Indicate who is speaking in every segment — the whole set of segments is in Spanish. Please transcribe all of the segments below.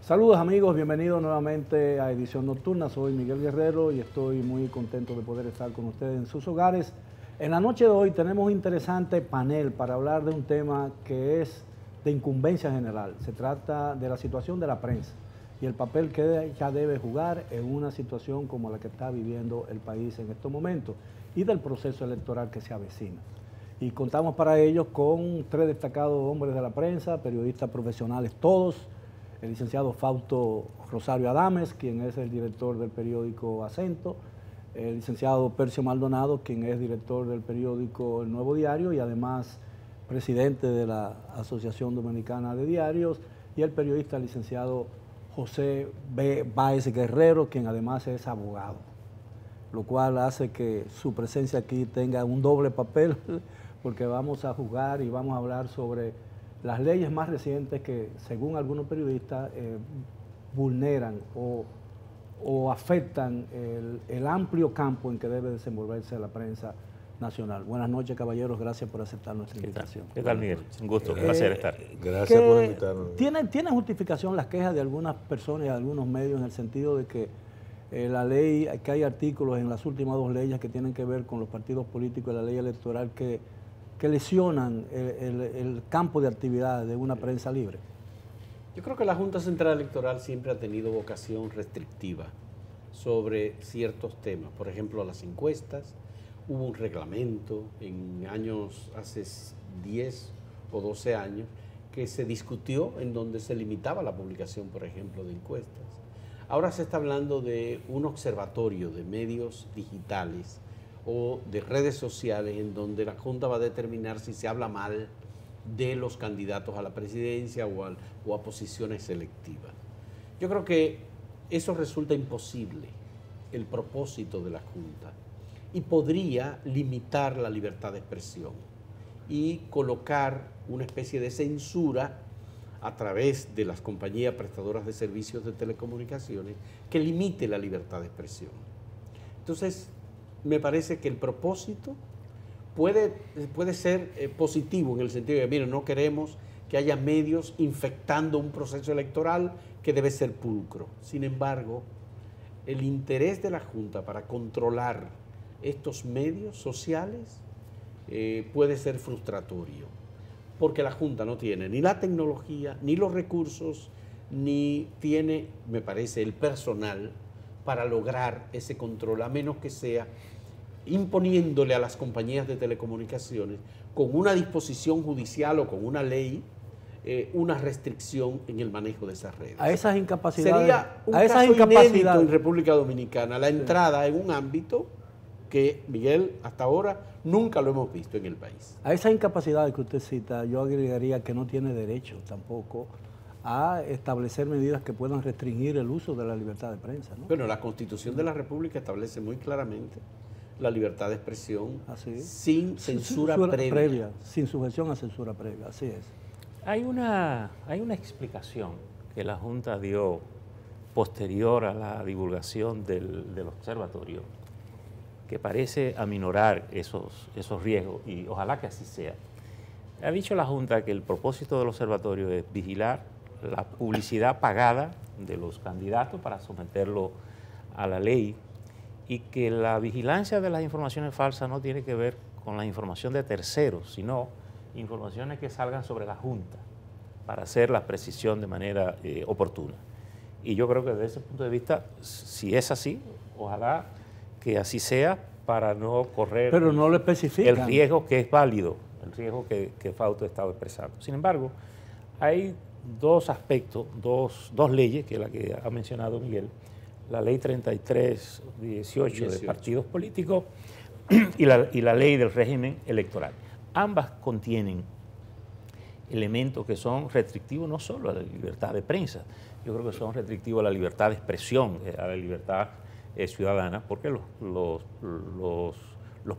Speaker 1: Saludos amigos, bienvenidos nuevamente a Edición Nocturna. Soy Miguel Guerrero y estoy muy contento de poder estar con ustedes en sus hogares. En la noche de hoy tenemos un interesante panel para hablar de un tema que es de incumbencia general. Se trata de la situación de la prensa y el papel que ella debe jugar en una situación como la que está viviendo el país en estos momentos y del proceso electoral que se avecina. Y contamos para ello con tres destacados hombres de la prensa, periodistas profesionales todos: el licenciado Fausto Rosario Adames, quien es el director del periódico Acento; el licenciado Percio Maldonado, quien es director del periódico El Nuevo Diario y además presidente de la Asociación Dominicana de Diarios; y el periodista licenciado José B. Báez Guerrero, quien además es abogado, lo cual hace que su presencia aquí tenga un doble papel, porque vamos a jugar y vamos a hablar sobre las leyes más recientes que, según algunos periodistas, vulneran o afectan el amplio campo en que debe desenvolverse la prensa nacional. Buenas noches, caballeros, gracias por aceptar nuestra invitación.
Speaker 2: ¿Qué tal, Miguel? Un gusto, un placer estar.
Speaker 3: Gracias por invitarnos.
Speaker 1: ¿Tiene justificación las quejas de algunas personas y de algunos medios en el sentido de que la ley, que hay artículos en las últimas dos leyes que tienen que ver con los partidos políticos y la ley electoral que lesionan el campo de actividad de una prensa libre?
Speaker 4: Yo creo que la Junta Central Electoral siempre ha tenido vocación restrictiva sobre ciertos temas. Por ejemplo, las encuestas. Hubo un reglamento en años, hace 10 o 12 años, que se discutió en donde se limitaba la publicación, por ejemplo, de encuestas. Ahora se está hablando de un observatorio de medios digitales o de redes sociales en donde la Junta va a determinar si se habla mal de los candidatos a la presidencia o a posiciones selectivas. Yo creo que eso resulta imposible, el propósito de la Junta, y podría limitar la libertad de expresión y colocar una especie de censura a través de las compañías prestadoras de servicios de telecomunicaciones que limite la libertad de expresión. Entonces, me parece que el propósito puede ser positivo en el sentido de que, miren, no queremos que haya medios infectando un proceso electoral que debe ser pulcro. Sin embargo, el interés de la Junta para controlar estos medios sociales puede ser frustratorio, porque la Junta no tiene ni la tecnología, ni los recursos, ni tiene, me parece, el personal para lograr ese control, a menos que sea imponiéndole a las compañías de telecomunicaciones con una disposición judicial o con una ley una restricción en el manejo de esas redes.
Speaker 1: A esas incapacidades.
Speaker 4: Sería un caso inédito en República Dominicana, la entrada en un ámbito que, Miguel, hasta ahora nunca lo hemos visto en el país.
Speaker 1: A esas incapacidades que usted cita, yo agregaría que no tiene derecho tampoco a establecer medidas que puedan restringir el uso de la libertad de prensa, ¿no?
Speaker 4: Bueno, la Constitución de la República establece muy claramente la libertad de expresión sin censura previa.
Speaker 1: Sin sujeción a censura previa, así es.
Speaker 2: Hay una explicación que la Junta dio posterior a la divulgación del observatorio que parece aminorar esos riesgos, y ojalá que así sea. Ha dicho la Junta que el propósito del observatorio es vigilar la publicidad pagada de los candidatos para someterlo a la ley, y que la vigilancia de las informaciones falsas no tiene que ver con la información de terceros, sino informaciones que salgan sobre la Junta para hacer la precisión de manera oportuna. Y yo creo que desde ese punto de vista, si es así, ojalá que así sea, para no correr
Speaker 1: pero no lo especifican.
Speaker 2: El riesgo que es válido, el riesgo que Fausto estaba expresando. Sin embargo, hay dos aspectos, dos leyes, que es la que ha mencionado Miguel, la ley 3318 de partidos políticos y la ley del régimen electoral. Ambas contienen elementos que son restrictivos no solo a la libertad de prensa, yo creo que son restrictivos a la libertad de expresión, a la libertad ciudadana, porque los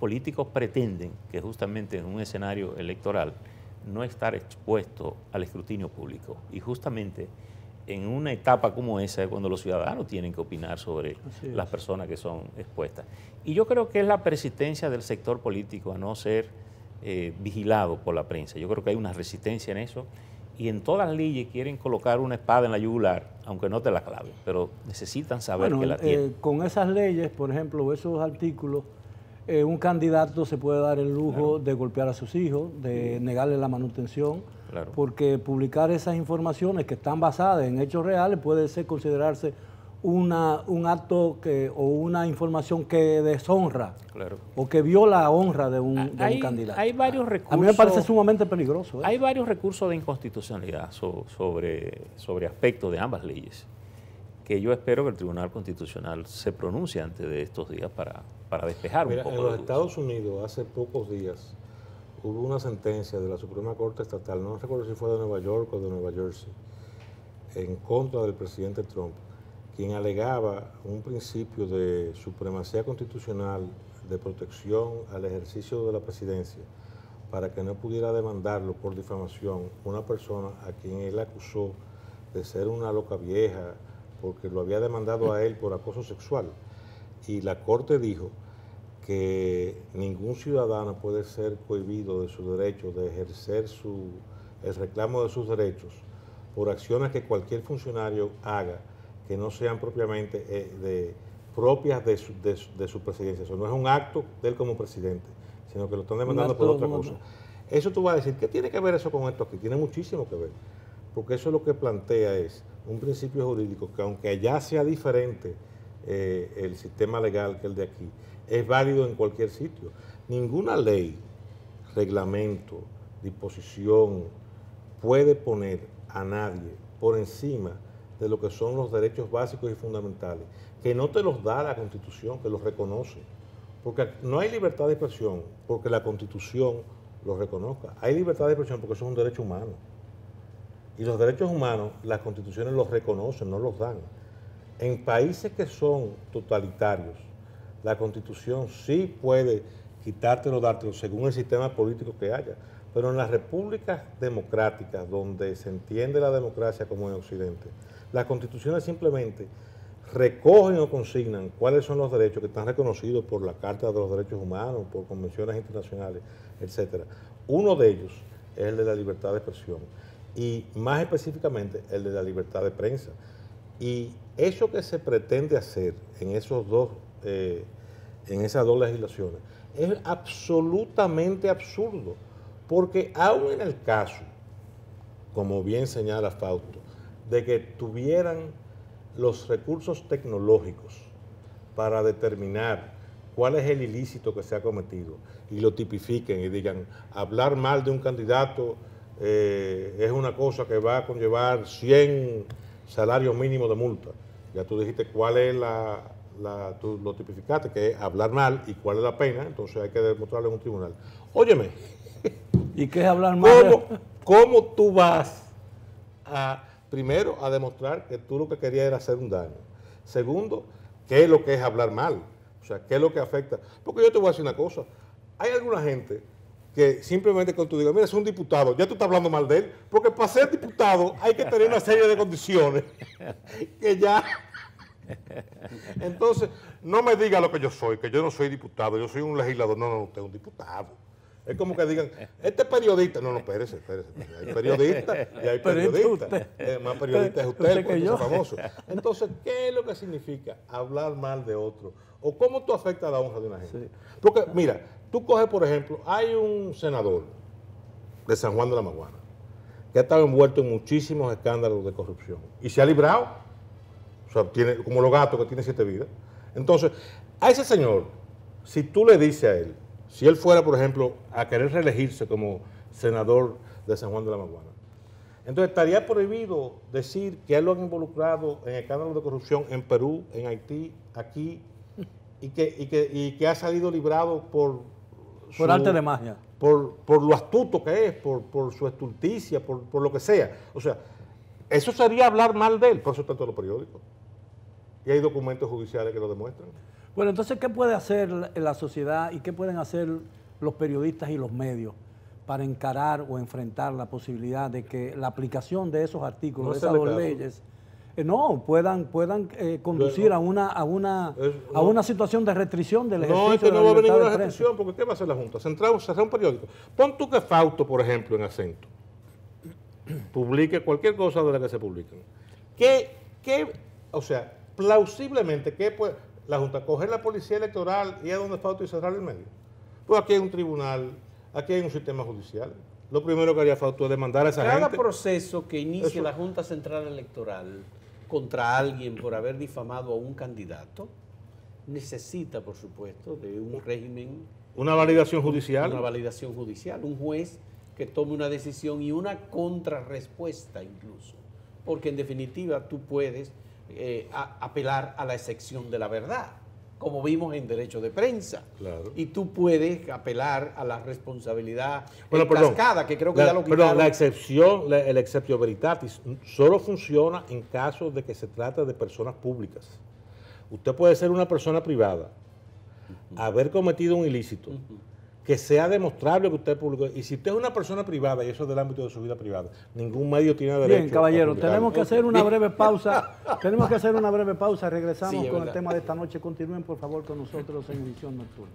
Speaker 2: políticos pretenden que justamente en un escenario electoral no estar expuesto al escrutinio público, y justamente en una etapa como esa es cuando los ciudadanos tienen que opinar sobre las personas que son expuestas. Y yo creo que es la persistencia del sector político a no ser vigilado por la prensa. Yo creo que hay una resistencia en eso, y en todas las leyes quieren colocar una espada en la yugular, aunque no te la claven, pero necesitan saber que la tienen.
Speaker 1: Con esas leyes, por ejemplo, esos artículos, un candidato se puede dar el lujo de golpear a sus hijos, de negarle la manutención, porque publicar esas informaciones que están basadas en hechos reales puede ser considerarse un acto o una información que deshonra o que viola la honra de un candidato.
Speaker 2: Hay varios recursos.
Speaker 1: A mí me parece sumamente peligroso.
Speaker 2: Hay varios recursos de inconstitucionalidad sobre aspectos de ambas leyes, que yo espero que el Tribunal Constitucional se pronuncie antes de estos días para despejar un poco.
Speaker 3: En los Estados Unidos, hace pocos días, hubo una sentencia de la Suprema Corte Estatal, no recuerdo si fue de Nueva York o de Nueva Jersey, en contra del presidente Trump, quien alegaba un principio de supremacía constitucional, de protección al ejercicio de la presidencia, para que no pudiera demandarlo por difamación una persona a quien él acusó de ser una loca vieja, porque lo había demandado a él por acoso sexual. Y la Corte dijo que ningún ciudadano puede ser cohibido de su derecho de ejercer el reclamo de sus derechos por acciones que cualquier funcionario haga que no sean propiamente propias de su presidencia. Eso no es un acto de él como presidente, sino que lo están demandando por otra cosa. Eso tú vas a decir, ¿qué tiene que ver eso con esto aquí? Tiene muchísimo que ver, porque eso lo que plantea es un principio jurídico que, aunque allá sea diferente el sistema legal que el de aquí, es válido en cualquier sitio. Ninguna ley, reglamento, disposición puede poner a nadie por encima de lo que son los derechos básicos y fundamentales, que no te los da la Constitución, que los reconoce. Porque no hay libertad de expresión porque la Constitución los reconozca. Hay libertad de expresión porque eso es un derecho humano. Y los derechos humanos, las constituciones los reconocen, no los dan. En países que son totalitarios, la Constitución sí puede quitártelo o dártelo según el sistema político que haya. Pero en las repúblicas democráticas, donde se entiende la democracia como en Occidente, las constituciones simplemente recogen o consignan cuáles son los derechos que están reconocidos por la Carta de los Derechos Humanos, por convenciones internacionales, etc. Uno de ellos es el de la libertad de expresión y más específicamente el de la libertad de prensa. Y eso que se pretende hacer en esas dos legislaciones es absolutamente absurdo, porque aún en el caso, como bien señala Fausto, de que tuvieran los recursos tecnológicos para determinar cuál es el ilícito que se ha cometido y lo tipifiquen y digan, hablar mal de un candidato es una cosa que va a conllevar 100 salarios mínimos de multa. Ya tú dijiste cuál es tú lo tipificaste, que es hablar mal y cuál es la pena, entonces hay que demostrarlo en un tribunal. Óyeme.
Speaker 1: ¿Y qué es hablar mal?
Speaker 3: ¿Cómo tú vas primero a demostrar que tú lo que querías era hacer un daño? Segundo, ¿qué es lo que es hablar mal? O sea, ¿qué es lo que afecta? Porque yo te voy a decir una cosa. Hay alguna gente que simplemente cuando tú digas, mira, es un diputado, ya tú estás hablando mal de él, porque para ser diputado hay que tener una serie de condiciones que ya... Entonces, no me diga lo que yo soy, que yo no soy diputado, yo soy un legislador. No, usted es un diputado. Es como que digan, este periodista. No, espérese. Hay periodistas y hay periodistas. Más periodista es usted, porque es famoso. Entonces, ¿qué es lo que significa hablar mal de otro? ¿O cómo tú afectas la honra de una gente? Sí. Porque, mira, tú coges, por ejemplo, hay un senador de San Juan de la Maguana que ha estado envuelto en muchísimos escándalos de corrupción y se ha librado. O sea, tiene, como los gatos que tienen 7 vidas. Entonces, a ese señor, si tú le dices a él, si él fuera, por ejemplo, a querer reelegirse como senador de San Juan de la Maguana, entonces estaría prohibido decir que él lo han involucrado en escándalos de corrupción en Perú, en Haití, aquí, y que ha salido librado por
Speaker 1: arte de magia.
Speaker 3: Por lo astuto que es, por su estulticia, por lo que sea. O sea, eso sería hablar mal de él, por eso está en todos los periódicos. Y hay documentos judiciales que lo demuestran.
Speaker 1: Bueno, entonces, ¿qué puede hacer la sociedad y qué pueden hacer los periodistas y los medios para encarar o enfrentar la posibilidad de que la aplicación de esos artículos, de esas dos leyes, puedan conducir a una situación de restricción del ejercicio de la libertad de prensa? No, es que no va a haber ninguna restricción,
Speaker 3: porque ¿qué va a hacer la Junta? Cerrar un periódico. Pon tú que Fausto, por ejemplo, en Acento, publique cualquier cosa de la que se publiquen. O sea, plausiblemente, ¿qué puede la Junta? Coger la policía electoral y a donde Fausto y cerrar el medio. Pues aquí hay un tribunal, aquí hay un sistema judicial. Lo primero que haría Fausto es demandar a esa gente.
Speaker 4: Cada proceso que inicie la Junta Central Electoral contra alguien por haber difamado a un candidato necesita, por supuesto, de un régimen.
Speaker 3: Una validación judicial.
Speaker 4: Una validación judicial. Un juez que tome una decisión y una contrarrespuesta incluso. Porque en definitiva tú puedes apelar a la excepción de la verdad, como vimos en derecho de prensa.
Speaker 3: Claro.
Speaker 4: Y tú puedes apelar a la responsabilidad
Speaker 3: cascada,
Speaker 4: que creo que ya lo quitaron.
Speaker 3: Perdón, la excepción, el exceptio veritatis, solo funciona en casos de que se trate de personas públicas. Usted puede ser una persona privada, haber cometido un ilícito, que sea demostrable que usted publicó. Y si usted es una persona privada, y eso es del ámbito de su vida privada, ningún medio tiene derecho.
Speaker 1: Bien, caballero, tenemos que hacer una breve pausa. Tenemos que hacer una breve pausa. Regresamos con el tema de esta noche. Continúen, por favor, con nosotros en Edición Nocturna.